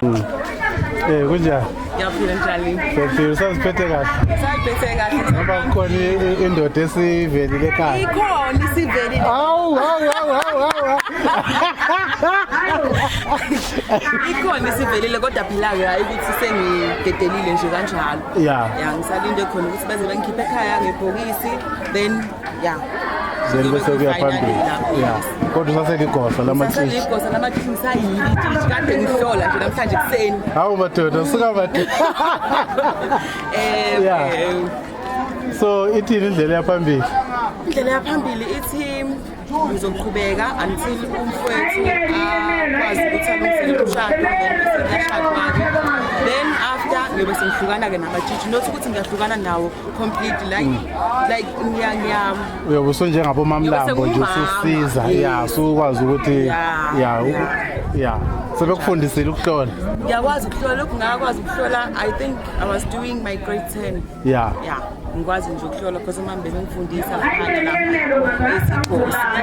Kunjani? Ngiyaphila njani? Ngiyafika usaziphethe kahle. Usaziphethe kahle. Ngoba kukhona indoda esivelile ekhaya. Ikhona isivelile. Awu. Ikhona isivelile kodwa phela ke hayi ukuthi sengigedelile nje kanjalo. Yeah, ngisalinde khona ukuthi beze bangikhiphe ekhaya ngebhokisi then bese kuya phambili. Kodwa usaseligosa lamacishi. Usaseligosa lamacishi ngisayili cishi kade ngihlola nje namhlanje kuseni. Hawu madoda, suka madoda. So ithini indlela yaphambili? Indlela yaphambili ithi ngizoqhubeka until umfowethu akwazi ukuthi alungiselele umshado then after ngiyobe sengihlukana ke nabatshitshi not ukuthi ngiyahlukana nawo completely like uyobe usonjengabo Mamlambo nje ususiza sukwazi ukuthi sebekufundisile ukuhlola. Ngiyakwazi ukuhlola lokhu ngakwazi ukuhlola. I think I was doing my grade 10. Ngikwazi nje ukuhlola because mama bezongifundisa ngaphandle lapho.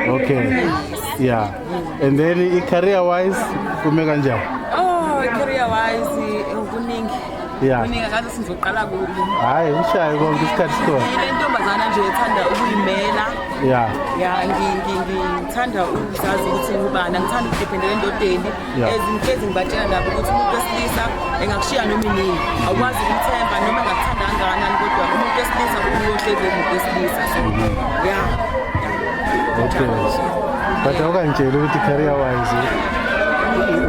Okay. And then career wise kume kanjani? Career wise kuningi. Kuningi akaze sizoqala kuphi. Hayi ushaye konke isikhathi sikhona. Le ntombazana nje ethanda ukuyimela. Ngithanda ukuzazi ukuthi ngubani, ngithanda ukudependela endodeni. Ezinhlezi ngibatshela nabo ukuthi umuntu wesilisa engakushiya noma inini. Awukwazi ukumthemba noma engakuthanda kangakanani kodwa umuntu wesilisa uyohlezi umuntu wesilisa. Okay. But awukangitshela ukuthi career wise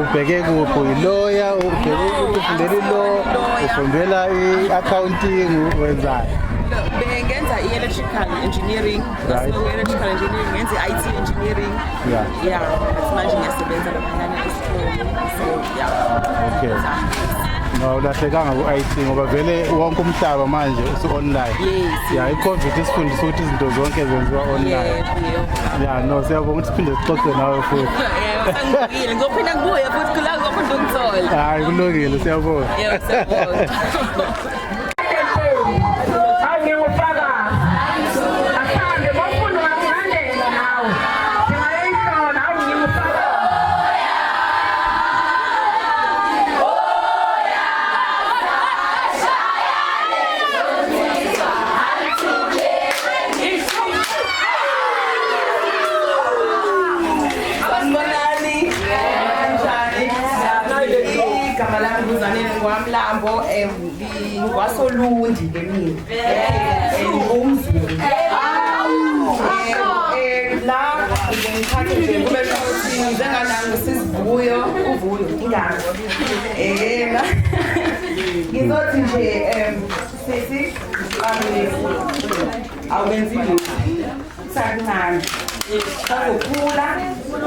ubheke kuphi, i-lawyer, ufundela i-law, ufundela i-accounting, wenzani? Bengenza i-electrical engineering, electrical engineering, ngenza i-IT engineering. Manje ngiyasebenza laphana esikole. Okay. No, ulahlekanga ku-IT ngoba vele wonke umhlaba manje usu-online. I-COVID isifundisa ukuthi izinto zonke zenziwa online. Siyabonga ukuthi siphinde sixoxe nawe futhi. Ngizophinda ngibuye futhi kula ngizophinda ungithole. Hayi kulungile, siyabonga. Zanele Mlambo ngwasolundi ke mina. Ngumzulu. La ngikhathi nje kube shothi njengananga sisivuyo uvuyo ingane. Ngizothi nje sisi awenzile sakuncane. Sakukhula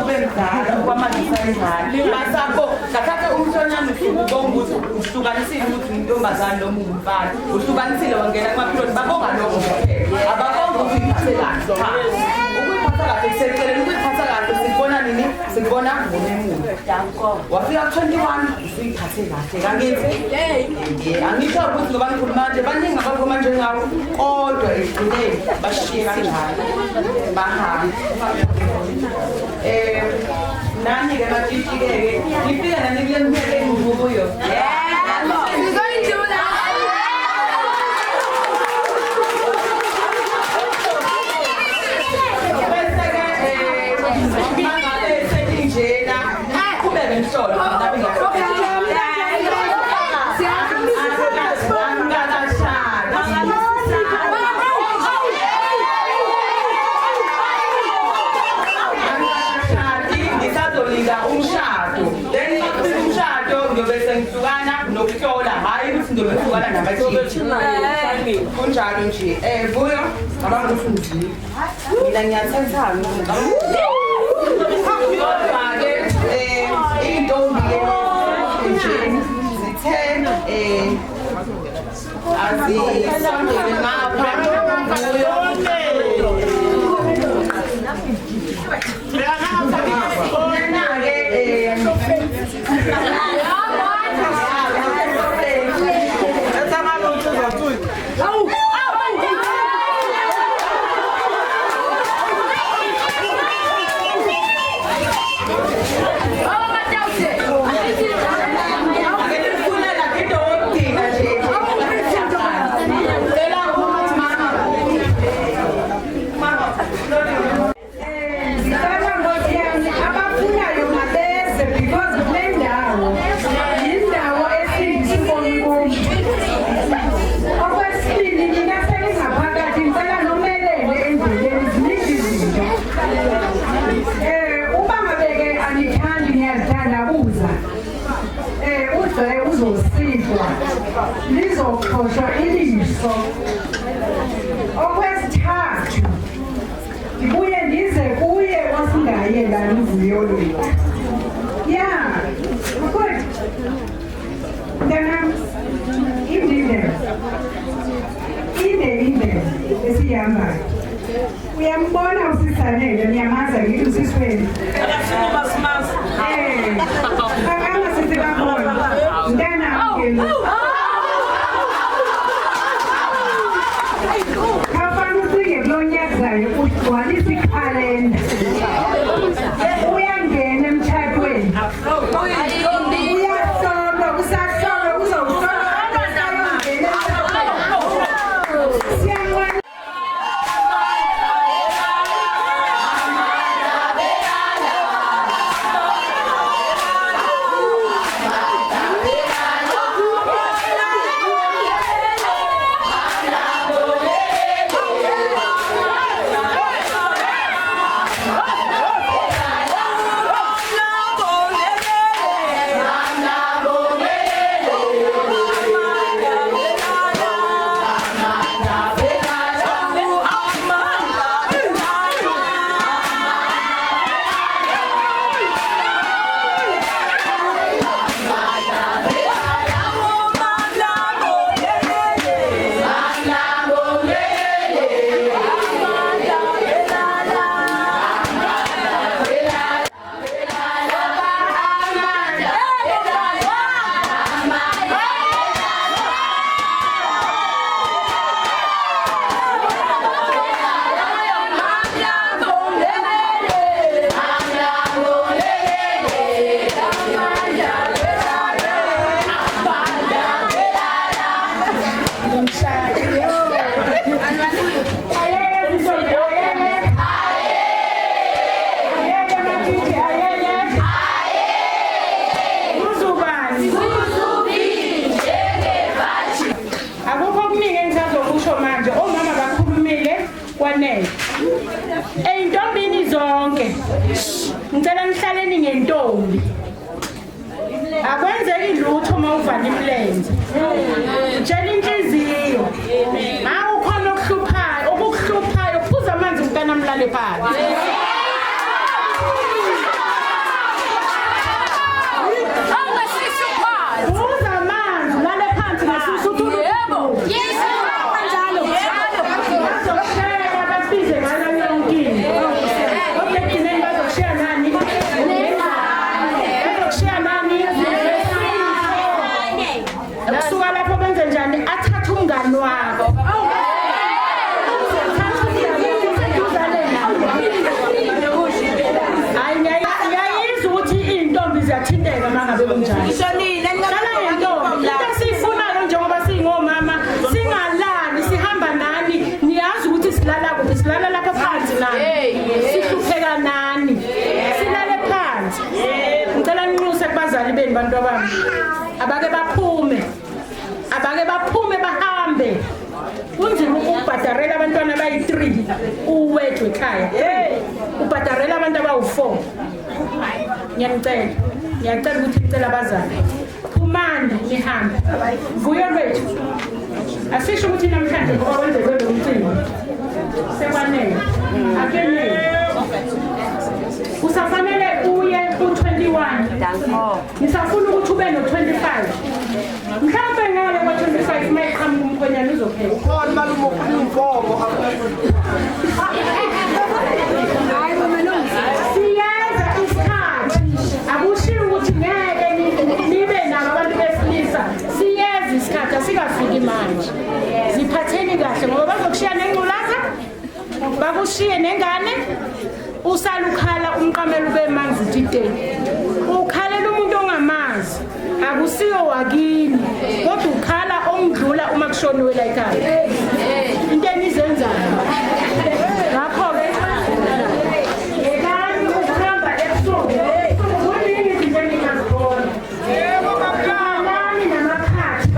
ube mdala kwamanje sayizana. Masapho kathatha umhlonyana ubonga ukuthi uhlukanisile ukuthi intombazane noma umfana. Uhlukanisile wangena emaphilweni babonga lokho kuphela. Ababonga ukuthi iphathe kahle. Ukuphatha kahle kusekeleni ukuphatha kahle sikubona nini? Sikubona Umemulo. Wafika 21 usuyiphathe kahle kangithi. Angisho ukuthi ngoba ngikhuluma manje baningi abaphuma njengawo kodwa egcineni bashiye kanjalo. Bahamba. Nani ke matshitshi ke ngifika nani kule mphele engibuyo. We're going to do that. Nokuhlola hayi ukuthi ngizohlukana nabathithi kunjalo nje Vuyo abangifundile mina ngiyathatha kodwa ke intombi nje zithe azisondele ngapha lizosikwa lizokhoshwa iliso. Okwesithathu ngibuye ndize kuye wasingaye lana uVuyolethu. Yeah, good. Mntanam, inde esihambayo. Uyambona usisanele, niyamaza yini usisweni? Akama sisibabona. Mntanam kafana ucinge kulo nyaka zayo ugcwalisa ikhalenda. Uyangena emthathweni. Uyahlolwa, kusahlolwa, kuzohlolwa. Eyintombini zonke ngicela nihlaleni ngentombi. Akwenzeki lutho uma uvala imlenze. Tshela inhliziyo. Ma ukhona okukuhluphayo, phuza amanzi mntana mlale phansi. Phuza amanzi mlale phansi ngesisu uthi yebo. Kusuka lapho benze njani? Athathe umngani wabo. Ayizwa ukuthi iy'ntombi ziyathinteka uma ngabe kunjani. Hlala ngentombi. Into esiyifunayo njengoba singomama, singalali, sihamba nani, niyazi ukuthi silala kuphi, silala lapha phansi nani. Sihlupheka nani. Silale phansi. Ngicela ninxuse kubazali beni bantu abami. Abake baphume bahambe. Kunzima ukubhadarela abantwana abayi-3 uwethu ekhaya. Ubhadarela abantu abawu-4. Ngiyacela ukuthi ngicela abazali. Phumani nihambe. Vuyolethu. Asisho ukuthi namhlanje ngoba kwenzeke lo mcimbi. Sekwanele. Akenele. Usafanele uye ku-21. Ngisafuna ukuthi ube no-25. Mhlawumbe ngale kwa-25 mayiqhamuka umkhwenyana uzophela. Ukhona malume ufuna inkomo. Siyaza isikhathi. Akushiwo ukuthi ngeke nibe nabo abantu besilisa. Siyaza isikhathi asikafiki manje. Ziphatheni kahle ngoba bazokushiya nengculaza, bakushiye nengane. Usalukhala umqamelo bemanzi titeni. Ukhalela umuntu ongamazi. Akusiyo wakini. Kodwa ukhala omdlula uma kushoniwe la ekhaya. Into enizenzayo. Ngakho ke ekani ukuhamba ebusuku. Kuningi izinto engingazibona. Yebo bakalani namakhathi.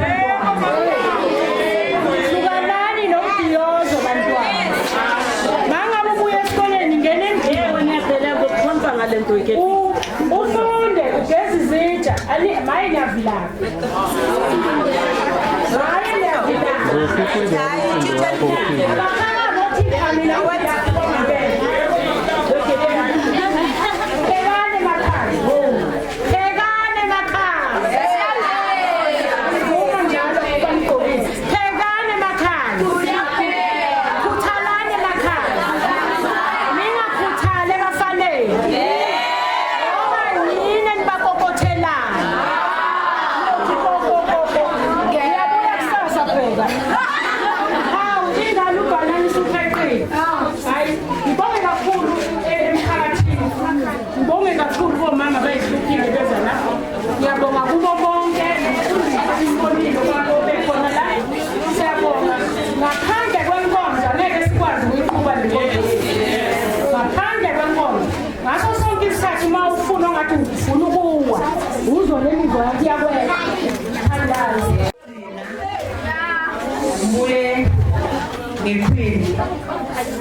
Sukalani nomdiyozo bantwana. Mangabe ubuye esikoleni ngene endlini ngiyabhela ngokukhomba ngale nto yake. Ufunde ugeze izitsha. Maye ngiyavi lakhe.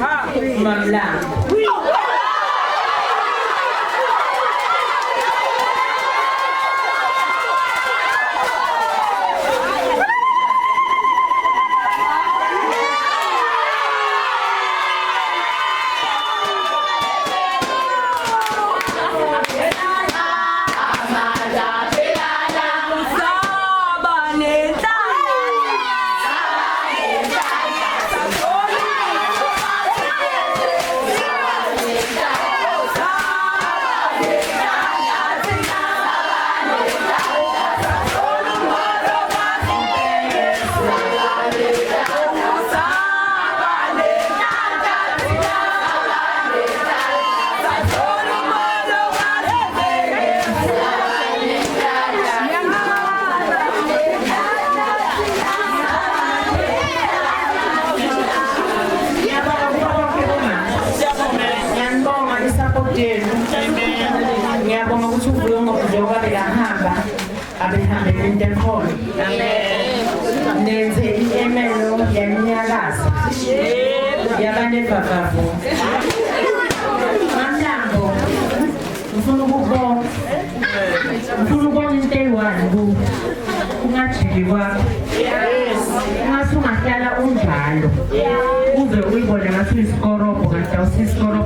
Hayi Umama Mlambo. Ngiyabonga ukuthi uvuyongo njengoba bekahamba abehambe entekhona. Nenze i-emelo yanyakaza yabanebhakavu. Mlambo ngifuna ukubonga into eyi-one kungajiki kwakho. Ungathi ungahlala unjalo uze uyibone ngathi uyisikorobo kanti awusiyisikorobo.